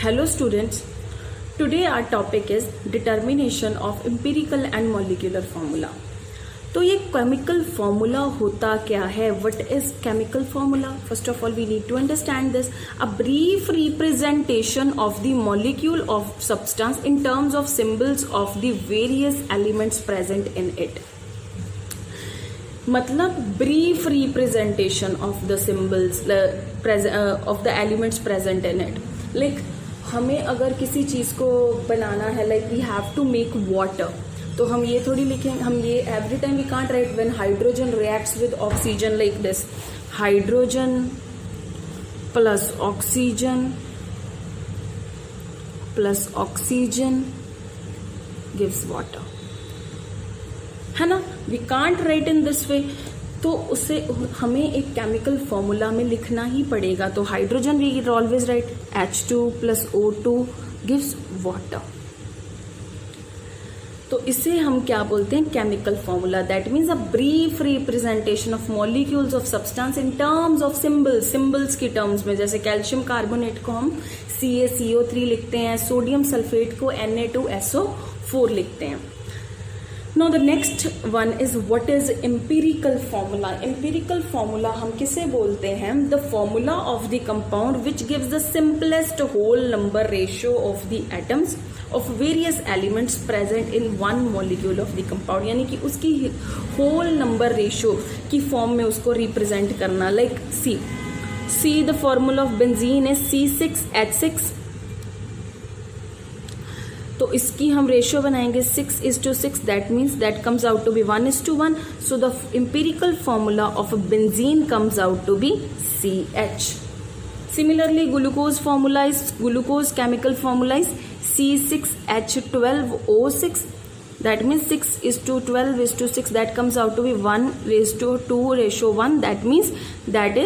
Hello students, today our topic is determination of empirical and molecular formula. तो ये chemical formula होता क्या है? What is chemical formula? First of all we need to understand this. A brief representation of the molecule of substance in terms of symbols of the various elements present in it. मतलब brief representation of the symbols of the elements present in it. Like हमें अगर किसी चीज को बनाना है, like we have to make water, तो हम ये थोड़ी लिखेंगे, हम ये every time we can't write when hydrogen reacts with oxygen like this. Hydrogen plus oxygen gives water, है ना. We can't write in this way. तो उसे हमें एक केमिकल फॉर्मूला में लिखना ही पड़ेगा. तो hydrogen we always write H2 plus O2 gives water. तो इसे हम क्या बोलते हैं? Chemical formula. That means a brief representation of molecules of substance in terms of symbols. Symbols की टर्म्स में, जैसे कैल्शियम कार्बोनेट को हम CaCO3 लिखते हैं, सोडियम सल्फेट को Na2SO4 लिखते हैं. Now the next one is what is empirical formula. Empirical formula हम किसे बोलते हैं? The formula of the compound which gives the simplest whole number ratio of the atoms of various elements present in one molecule of the compound. यानी कि उसकी whole number ratio की form में उसको represent करना. Like C the formula of benzene is C6H6. तो इसकी हम रेशियो बनाएंगे 6:6. That means that comes out to be 1:1. So the empirical formula of benzene comes out to be CH. Similarly glucose chemical formula is C6H12O6. That means 6:12:6. That comes out to be 1:2:1. That means that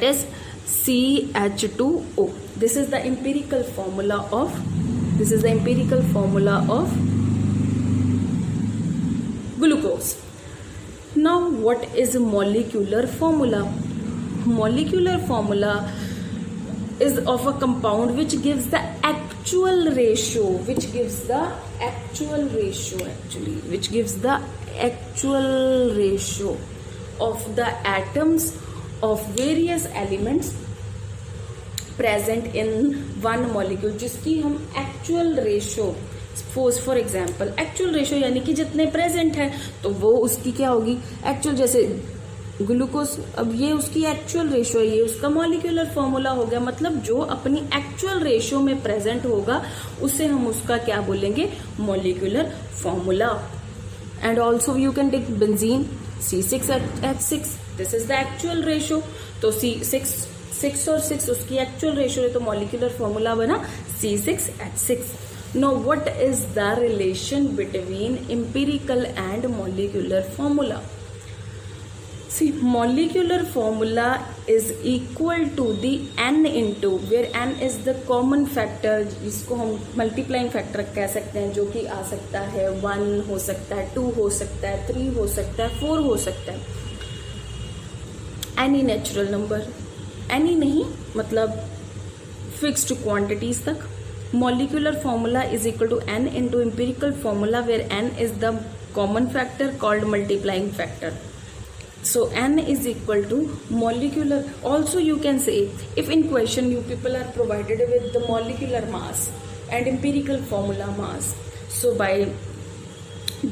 is CH2O. This is the empirical formula of glucose. Now what is molecular formula? Molecular formula is of a compound which gives the actual ratio of the atoms of various elements present in one molecule. जिसकी हम actual ratio, for example actual ratio यानी कि जितने present है, तो वो उसकी क्या होगी? एक्चुअल. जैसे ग्लूकोज, अब ये उसकी एक्चुअल रेशियो है, ये उसका मॉलिक्यूलर फॉर्मूला हो गया. मतलब जो अपनी एक्चुअल रेशियो में प्रेजेंट होगा उसे हम उसका क्या बोलेंगे? Molecular formula. And also you can take benzene C6H6. This is the actual ratio. तो C6 और 6 उसकी एक्चुअल रेशियो है, तो मॉलिक्यूलर फॉर्मूला बना C6H6. No what is the relation between empirical and molecular formula? See, molecular formula is equal to the N into, where N is the common factor, जिसको हम multiplying factor कह सकते हैं, जो कि आ सकता है 1 हो सकता है, 2 हो सकता है, 3 हो सकता है, 4 हो सकता है. एनी नेचुरल नंबर, एनी नहीं मतलब फिक्स्ड क्वांटिटीज तक. Molecular formula is equal to N into empirical formula, where N is the common factor called multiplying factor. So N is equal to molecular. Also you can say, if in question you people are provided with the molecular mass and empirical formula mass, so by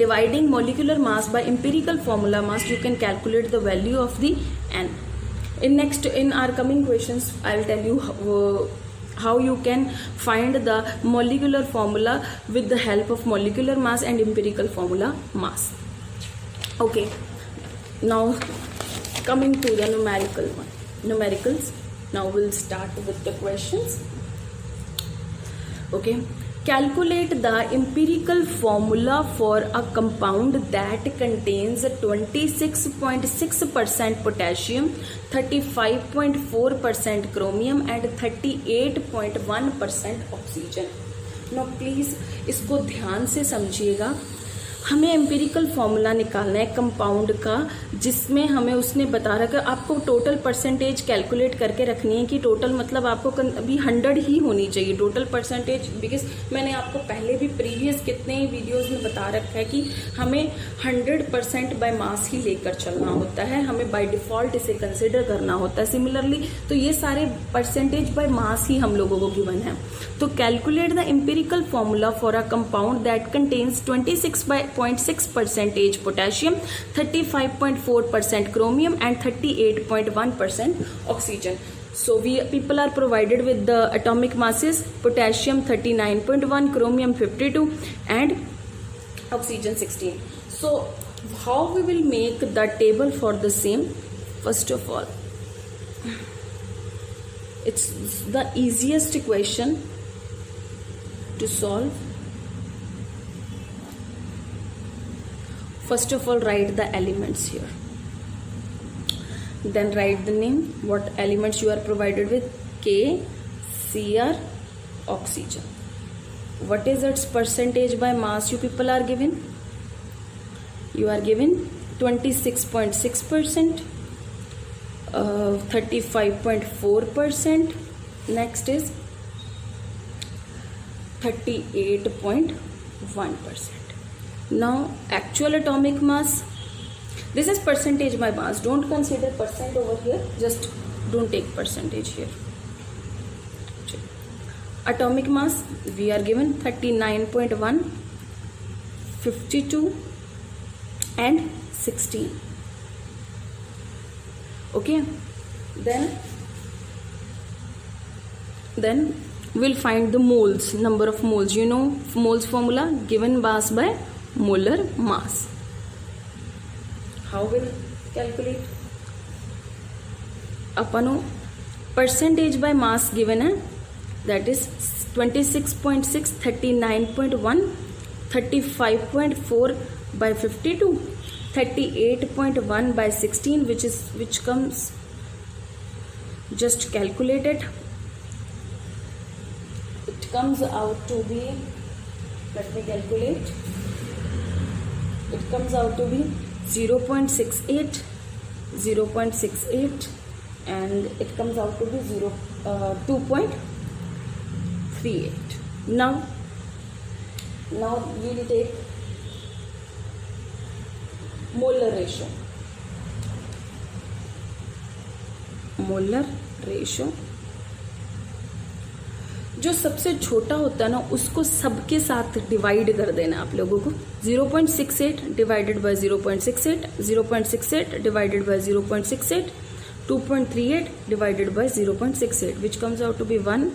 dividing molecular mass by empirical formula mass, you can calculate the value of the N. In our coming questions, I'll tell you how you can find the molecular formula with the help of molecular mass and empirical formula mass. Okay. Now coming to the numericals. Now we'll start with the questions. Okay. Calculate the empirical formula for a compound that contains 26.6% potassium, 35.4% chromium and 38.1% oxygen. Now please इसको ध्यान से समझिएगा. हमें empirical formula निकालना है compound का, जिसमें हमें उसने बता रहा कि आपको टोटल परसेंटेज कैलकुलेट करके रखनी है कि टोटल मतलब आपको अभी 100 ही होनी चाहिए टोटल परसेंटेज, बिकॉज मैंने आपको पहले भी प्रीवियस कितने वीडियोस में बता रखा है कि हमें 100% बाय मास ही लेकर चलना होता है, हमें बाय डिफॉल्ट इसे कंसिडर करना होता है। सिमिलरली तो ये सारे परसेंटेज बाय मास ही हम लोगों को गिवन है। तो calculate the empirical formula for a compound that contains 26.6% potassium, 35.4% chromium and 38.1% oxygen. So people are provided with the atomic masses: potassium 39.1, chromium 52 and oxygen 16. So how we will make the table for the same? First of all, it's the easiest equation to solve. First of all, write the elements here. Then write the name, what elements you are provided with: K, Cr, oxygen. What is its percentage by mass you people are given? You are given 26.6%, 35.4%, next is 38.1%. Now actual atomic mass, this is percentage by mass, don't consider percent over here, just don't take percentage here. Atomic mass we are given 39.1, 52 and 16. Okay, then we'll find the moles, number of moles. You know moles formula, given mass by molar mass. How will calculate? अपनो percentage by mass given है, that is 26.6, 39.1, 35.4 by 52, 38.1 by 16, which comes, just calculate it. It comes out to be, let me calculate. It comes out to be 0.68, 0.68, and it comes out to be 2.38. Now we will take molar ratio. Molar ratio, जो सबसे छोटा होता है ना उसको सबके साथ divide कर देना आप लोगों को. 0.68 divided by 0.68, 0.68 divided by 0.68, 2.38 divided by 0.68, which comes out to be 1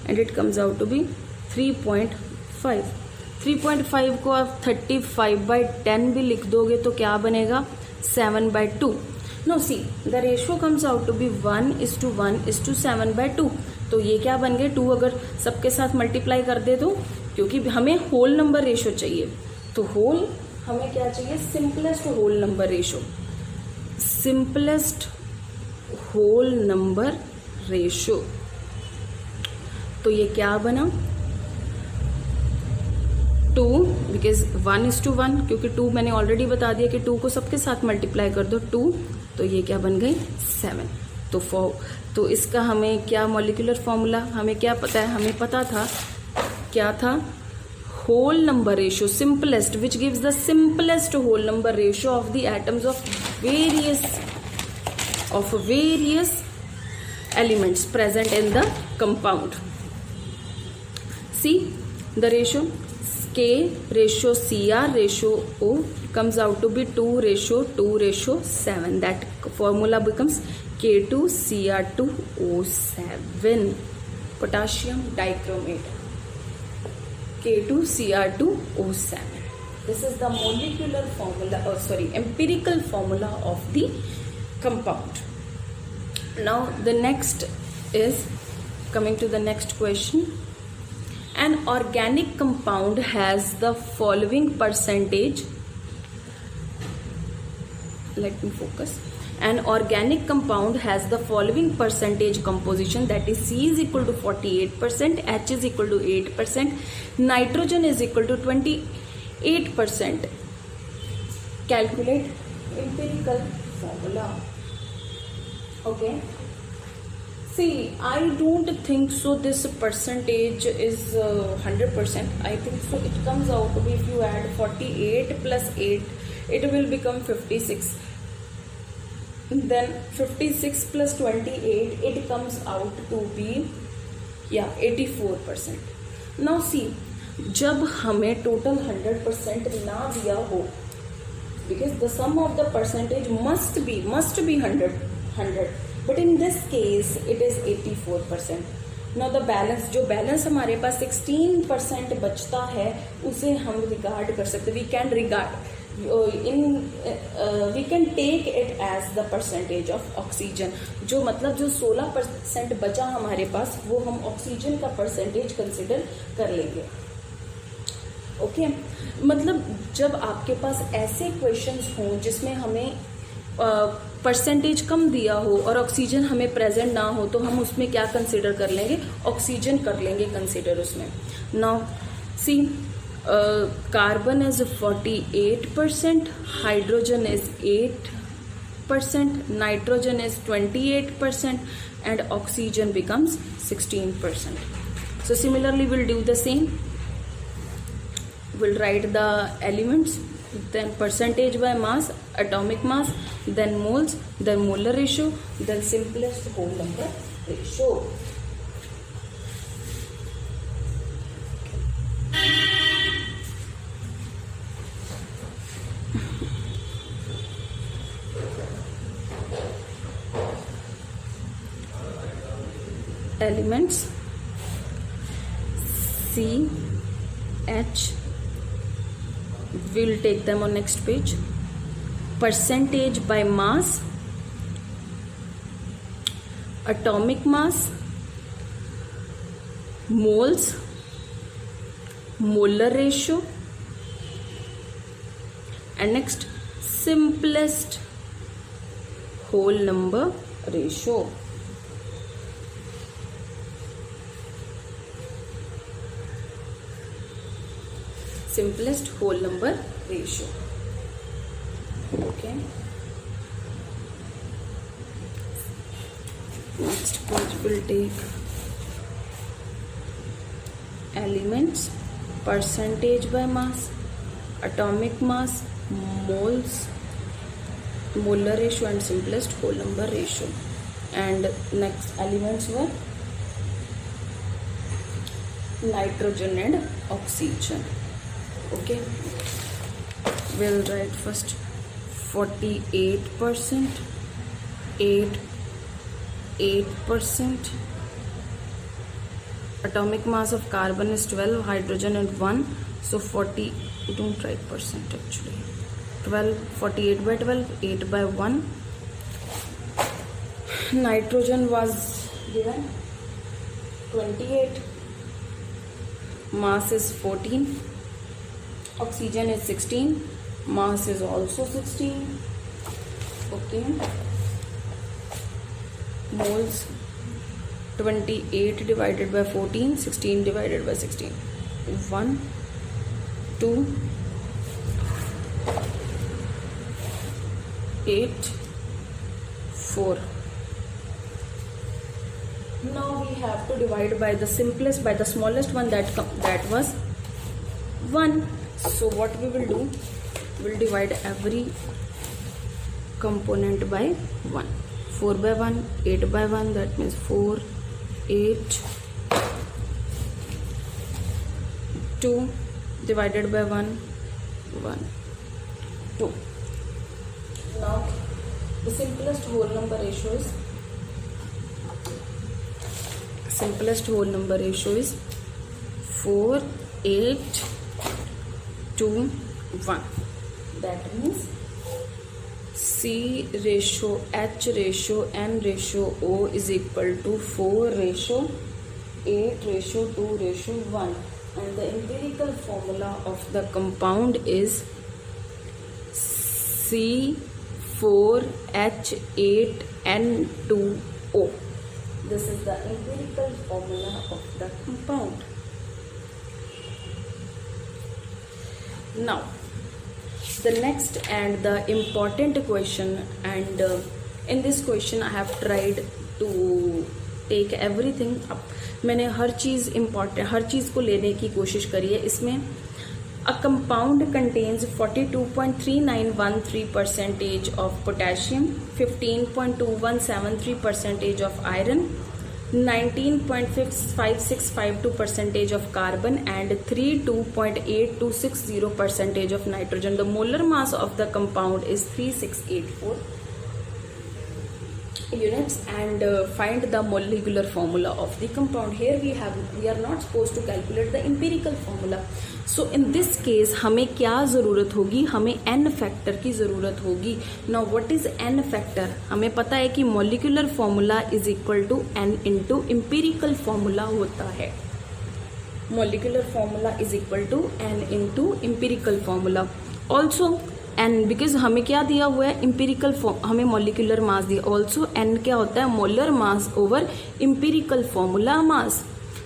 and it comes out to be 3.5. 3.5 को आप 35/10 भी लिख दोगे तो क्या बनेगा? 7/2. No see the ratio comes out to be 1:1:7/2. तो ये क्या बन गए? 2 अगर सबके साथ मल्टीप्लाई कर दे तो, क्योंकि हमें होल नंबर रेशियो चाहिए, तो होल हमें क्या चाहिए? Simplest whole number ratio. Simplest whole number ratio, तो ये क्या बना? 2, बिकॉज 1:1, क्योंकि 2 मैंने ऑलरेडी बता दिया कि 2 को सबके साथ मल्टीप्लाई कर दो 2, तो ये क्या बन गई? 7. तो इसका हमें क्या मॉलिक्यूलर फॉर्मूला, हमें क्या पता है? हमें पता था क्या था? Whole number ratio, simplest, which gives the simplest whole number ratio of the atoms of various elements present in the compound. See the ratio K ratio Cr ratio O comes out to be 2:2:7. That formula becomes K2Cr2O7. Potassium dichromate. K2Cr2O7. This is the molecular formula, empirical formula of the compound. Now the next is coming to the next question. An organic compound has the following percentage. Let me focus. An organic compound has the following percentage composition, that is C is equal to 48%, H is equal to 8%, nitrogen is equal to 8%. Calculate empirical formula. Okay. See, I don't think so this percentage is 100%. I think so it comes out to be, if you add 48 plus 8, it will become 56. Then 56 plus 28, it comes out to be 84%. Now see, जब हमें total 100% ना दिया हो, because the sum of the percentage must be 100, but in this case it is 84%. Now the balance, जो balance हमारे पास 16% बचता है, उसे हम regard कर सकते, we can take it as the percentage of oxygen. जो मतलब जो 16% बचा हमारे पास, वो हम ऑक्सीजन का परसेंटेज कंसिडर कर लेंगे. ओके मतलब जब आपके पास ऐसे क्वेश्चंस हों जिसमें हमें परसेंटेज कम दिया हो और ऑक्सीजन हमें प्रेजेंट ना हो, तो हम उसमें क्या कंसिडर कर लेंगे, ऑक्सीजन कर लेंगे कंसिडर उसमें. Now see, carbon is 48%, hydrogen is 8%, nitrogen is 28%, and oxygen becomes 16%. So similarly we'll do the same. We'll write the elements, then percentage by mass, atomic mass, then moles, then molar ratio, then simplest whole number ratio. Elements C, H, we'll take them on next page. Percentage by mass, atomic mass, moles, molar ratio, and next simplest whole number ratio. Simplest whole number ratio. Okay. Next page will take elements, percentage by mass, atomic mass, moles, molar ratio, and simplest whole number ratio. And next elements were nitrogen and oxygen. Okay, we'll write first 48%, 8%. Atomic mass of carbon is 12, hydrogen and 1, so 40, don't write percent actually, 12, 48 by 12, 8 by 1. Nitrogen was given 28, mass is 14. Oxygen is 16, mass is also 16. Okay, moles 28 divided by 14, 16 divided by 16, 1, 2, 8, 4. Now we have to divide by the simplest, by the smallest one, that was 1. So what we will do, we'll divide every component by 1. 4 by 1, 8 by 1, that means 4, 8, 2 divided by 1, 1, 2. Now the simplest whole number ratio is 4, 8, 2, 1. That means C ratio, H ratio, N ratio, O is equal to 4 ratio 8 ratio 2 ratio 1. And the empirical formula of the compound is C4H8N2O. This is the empirical formula of the compound. Now, the next and the important question, and in this question I have tried to take everything up. मैंने हर चीज़ important, हर चीज़ को लेने की कोशिश करी है इसमें. A compound contains 42.3913% of potassium, 15.2173% of iron, 19.5652% of carbon, and 32.8260% of nitrogen. The molar mass of the compound is 3684 units, and find the molecular formula of the compound. Here we are not supposed to calculate the empirical formula. So in this case हमें क्या ज़रूरत होगी, हमें n factor की ज़रूरत होगी. Now what is n factor? हमें पता है कि molecular formula is equal to n into empirical formula होता है. Molecular formula is equal to n into empirical formula. Also n, because हमें क्या दिया हुआ है, इम्पेरिकल हमें मोलिकुलर मास दिया. ऑल्सो n क्या होता है, molar mass over empirical formula mass.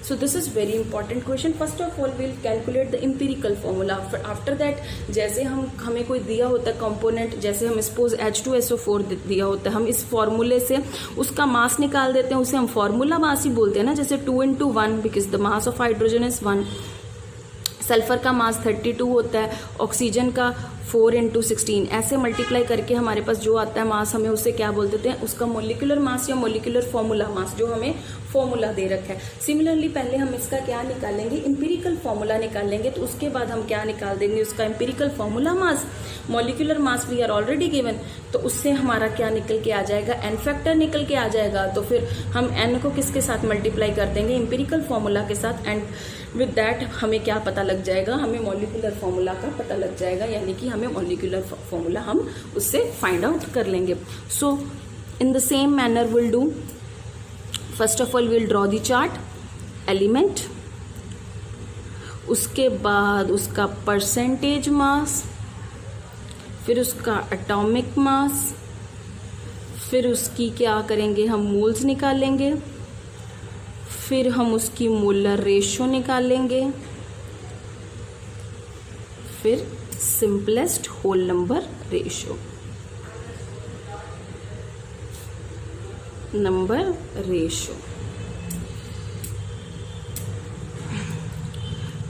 So this is very important question. First of all will calculate the empirical formula. After that जैसे हमें कोई दिया होता है कंपोनेंट, जैसे हम सपोज H2SO4 दिया होता है, हम इस फॉर्मूले से उसका मास निकाल देते हैं, उसे हम फॉर्मूला मास ही बोलते हैं ना. जैसे 2 into 1 because the mass of hydrogen is 1. Sulphur का मास 32 होता है, ऑक्सीजन का 4 into 16. ऐसे मल्टीप्लाई करके हमारे पास जो आता है मास, हमें उसे क्या बोल देते हैं, उसका मोलिकुलर मास या मोलिकुलर फॉर्मूला मास, जो हमें फॉर्मूला दे रखा है. सिमिलरली पहले हम इसका क्या निकालेंगे, इंपेरिकल फॉर्मूला निकालेंगे. तो उसके बाद हम क्या निकाल देंगे, उसका empirical formula mass. Molecular mass we are already given, तो उससे हमारा क्या निकल के आ जाएगा, एन फैक्टर निकल के आ जाएगा. तो फिर हम एन को किसके साथ मल्टीप्लाई कर देंगे, इंपेरिकल फॉर्मूला के साथ. एंड विद दैट हमें क्या पता लग जाएगा, हमें मोलिकुलर फॉर्मूला का पता लग जाएगा, यानी कि हमें मोलिकुलर फॉर्मूला हम उससे फाइंड आउट कर लेंगे. So in the same manner will do. First of all will draw the chart element, उसके बाद उसका परसेंटेज मास, फिर उसका एटॉमिक मास, फिर उसकी क्या करेंगे हम, मोल्स निकालेंगे, फिर हम उसकी मोलर रेशो निकालेंगे, फिर simplest whole number ratio.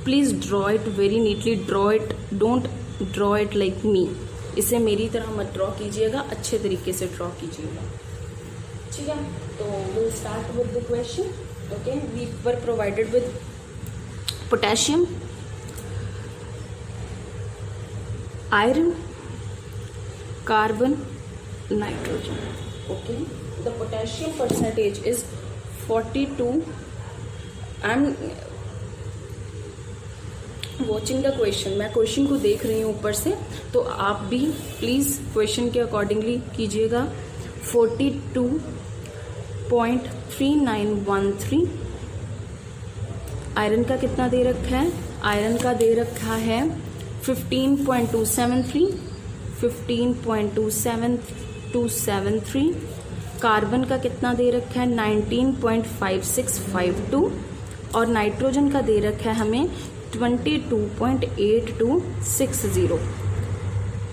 Please draw it very neatly. Don't draw it like me. इसे मेरी तरह मत ड्रॉ कीजिएगा, अच्छे तरीके से ड्रॉ कीजिएगा. ठीक है, तो will start with the question. Okay, we were provided with potassium, iron, carbon, nitrogen. Okay, the potassium percentage is 42. I'm watching the question. मैं क्वेश्चन को देख रही हूँ ऊपर से, तो आप भी प्लीज क्वेश्चन के अकॉर्डिंगली कीजिएगा. 42.3913. आयरन का कितना दे रखा है, आयरन का दे रखा है 15.273. 15.273. कार्बन का कितना दे रखा है 19.5652. और नाइट्रोजन का दे रखा है हमें 22.8260.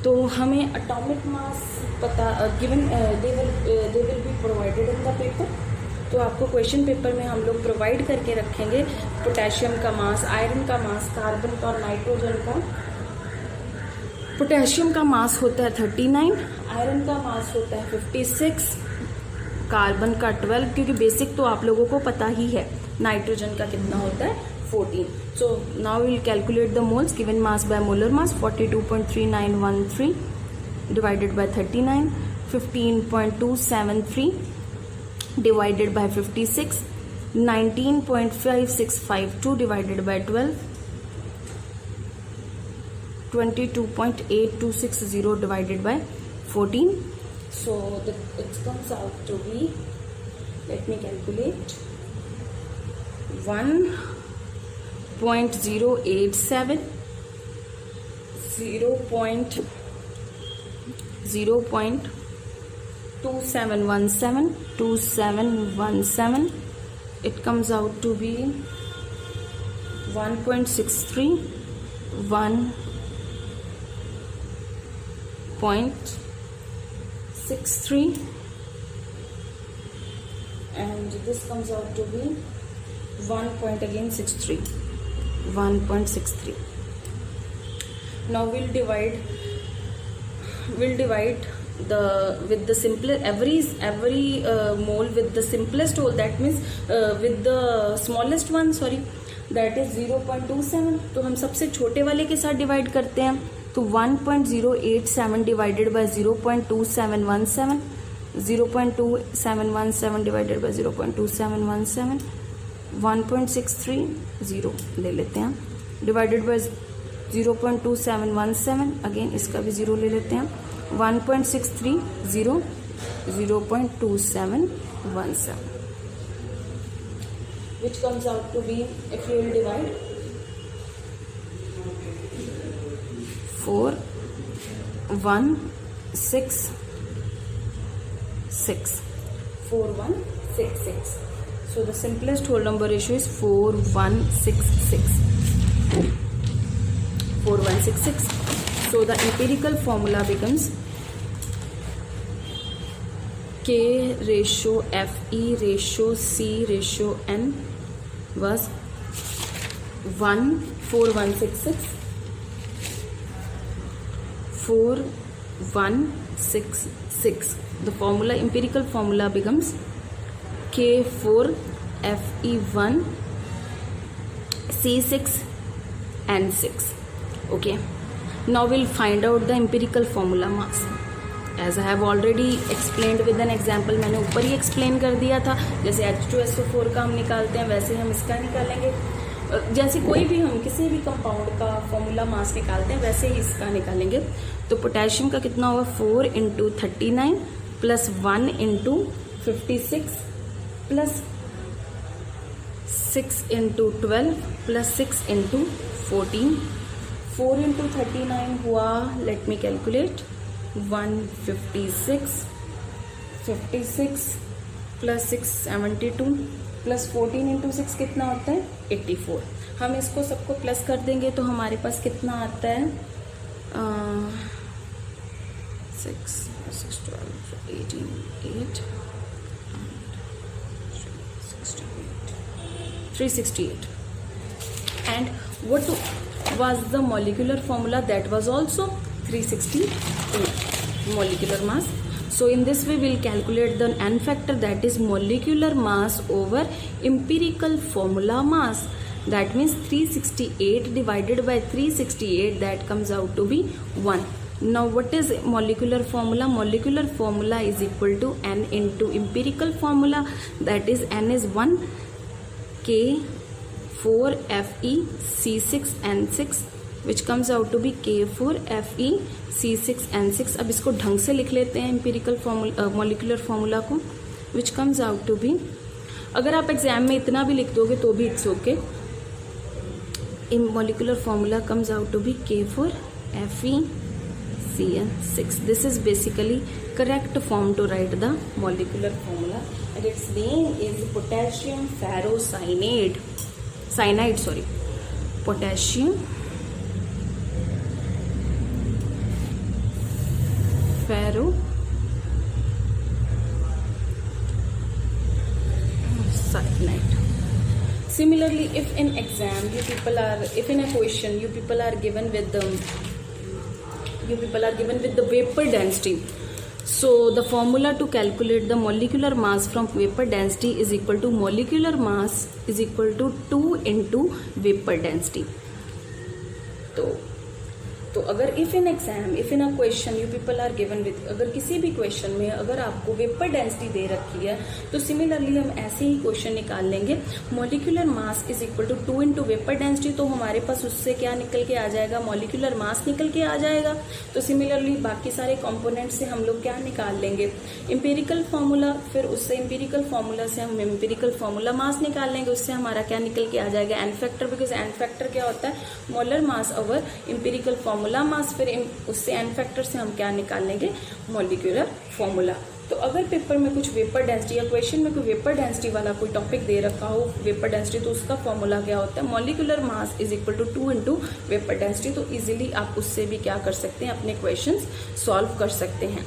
तो हमें एटॉमिक मास पता given, they will be provided in the paper. तो आपको क्वेश्चन पेपर में हम लोग प्रोवाइड करके रखेंगे पोटेशियम का मास, आयरन का मास, कार्बन का और नाइट्रोजन का. पोटेशियम का मास होता है 39, आयरन का मास होता है 56, कार्बन का 12, क्योंकि बेसिक तो आप लोगों को पता ही है. नाइट्रोजन का कितना होता है 14. So now will calculate the moles. Given mass by molar mass 42.3913 divided by 39, 15.273 divided by 56, 19.5652 divided by 12, 22.8260 divided by 14. So it comes out to be, let me calculate, 1.087, 2717. It comes out to be 1.63, 0.63 and this comes out to be 1.63. Now we'll divide the with the simplest every mole with the simplest whole, that means with the smallest one, sorry, that is 0.27. तो हम सबसे छोटे वाले के साथ divide करते हैं, तो 1.087 डिवाइडेड बाय 0.2717, 0.2717 डिवाइडेड बाय 0.2717, 1.630 ले लेते हैं, डिवाइडेड बाय 0.2717, अगेन इसका भी 0 ले लेते हैं, 1.630, 0.2717, which comes out to be, if you will divide, 4166. 4166. So the simplest whole number ratio is 4166. 4166. So the empirical formula becomes K ratio Fe ratio C ratio N was 4166. 4166. The formula, empirical formula becomes K4 Fe1 C6 N6. Okay, now we'll find out the empirical formula mass. As I have already explained with an example, मैंने ऊपर ही explain कर दिया था, जैसे H2SO4 का हम निकालते हैं वैसे हम इसका निकालेंगे, जैसे कोई भी हम किसी भी कंपाउंड का फॉर्मूला मास निकालते हैं वैसे ही इसका निकालेंगे। तो पोटेशियम का कितना होगा, 4 × 39 प्लस 1 × 56 प्लस 6 × 12 प्लस 6 × 14, 4 × 39 हुआ, let me calculate, 156, 56 plus 6 72 plus 14 × 6 कितना होता है, 84। हम इसको सबको प्लस कर देंगे तो हमारे पास कितना आता है, 6 12 18 8 368. And what was the molecular formula? That was also 368 molecular mass. So in this way we'll calculate the n factor, that is molecular mass over empirical formula mass. That means 368 divided by 368, that comes out to be 1. Now what is molecular formula? Molecular formula is equal to n into empirical formula, that is n is 1 K4 Fe C6 N6, which comes out to be K4 Fe C6 N6. अब इसको ढंग से लिख लेते हैं empirical formula, molecular formula को, which comes out to be, अगर आप एग्जाम में इतना भी लिख दोगे तो भी it's okay. Molecular formula comes out to be K4 Fe CN6. This is basically correct form to write the molecular formula, and its name is potassium ferrocyanide. Potassium ferrocyanide. Similarly, if in exam if in a question you people are given with the vapor density, so the formula to calculate the molecular mass from vapor density is equal to molecular mass is equal to 2 into vapor density. तो अगर if in exam, if in a question you people are given with, अगर किसी भी question में अगर आपको vapour density दे रखी है तो सिमिलरली हम ऐसे ही क्वेश्चन निकाल लेंगे, molecular mass is equal to 2 into vapour density, तो हमारे पास उससे क्या निकल के आ जाएगा, मॉलिक्यूलर मास निकल के आ जाएगा। तो सिमिलरली बाकी सारे कंपोनेंट से हम लोग क्या निकाल लेंगे, एम्पिरिकल फार्मूला, फिर उससे एम्पिरिकल फार्मूला से हम एम्पिरिकल फार्मूला मास निकाल लेंगे, उससे हमारा क्या निकल के आ जाएगा, N factor, because N factor क्या होता है, molar mass over empirical formula mass, फिर उससे एन फैक्टर से हम क्या निकाल लेंगे, मॉलिक्यूलर फॉर्मूला। तो अगर पेपर में कुछ वेपर डेंसिटी या क्वेश्चन में कोई वेपर डेंसिटी वाला कोई टॉपिक दे रखा हो वेपर डेंसिटी, तो उसका फॉर्मूला क्या होता है, molecular mass is equal to 2 into vapour density. तो इजीली आप उससे भी क्या कर सकते हैं, अपने क्वेश्चंस सॉल्व कर सकते हैं।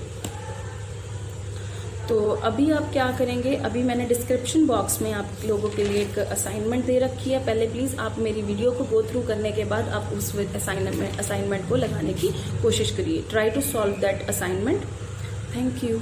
तो अभी आप क्या करेंगे, अभी मैंने डिस्क्रिप्शन बॉक्स में आप लोगों के लिए एक असाइनमेंट दे रखी है। पहले प्लीज़ आप मेरी वीडियो को गो थ्रू करने के बाद आप उस असाइनमेंट को लगाने की कोशिश करिए। Try to solve that assignment. Thank you.